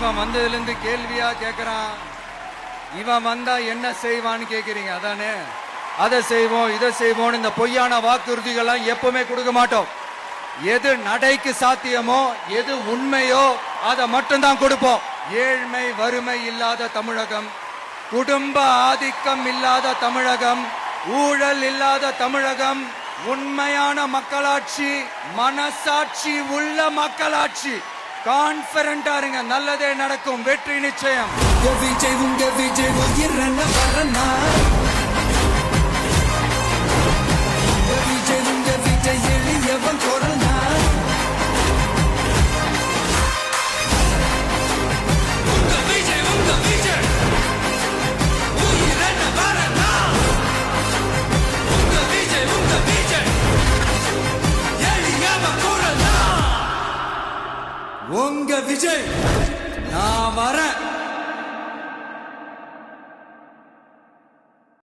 இவன் வந்ததுல இருந்து கேள்வியா கேக்குறான். இவன் வந்தா என்ன செய்வான்னு கேக்குறீங்க அதானே? அதை செய்வோம் இதை செய்வோம் இந்த பொய்யான வாக்குறுதிகள்லாம் எப்பவுமே கொடுக்க மாட்டோம். எது நடைக்கு சாத்தியமோ எது உண்மையோ அதை மட்டும்தான் கொடுப்போம். ஏழ்மை வறுமை இல்லாத தமிழகம், குடும்ப ஆதிக்கம் இல்லாத தமிழகம், ஊழல் இல்லாத தமிழகம், உண்மையான மக்களாட்சி, மனசாட்சி உள்ள மக்களாட்சி. கான்பிடண்டா இருங்க, நல்லதே நடக்கும், வெற்றி நிச்சயம். விஜய் உங்க விஜய் உயிரன வரனா, விஜய் உங்க விஜய் எளியவன் கொரனா, உங்க விஜய் உயிரன வரனா, உங்க விஜய் எளியவன் கொரனா, உங்க விஜய் நான் வர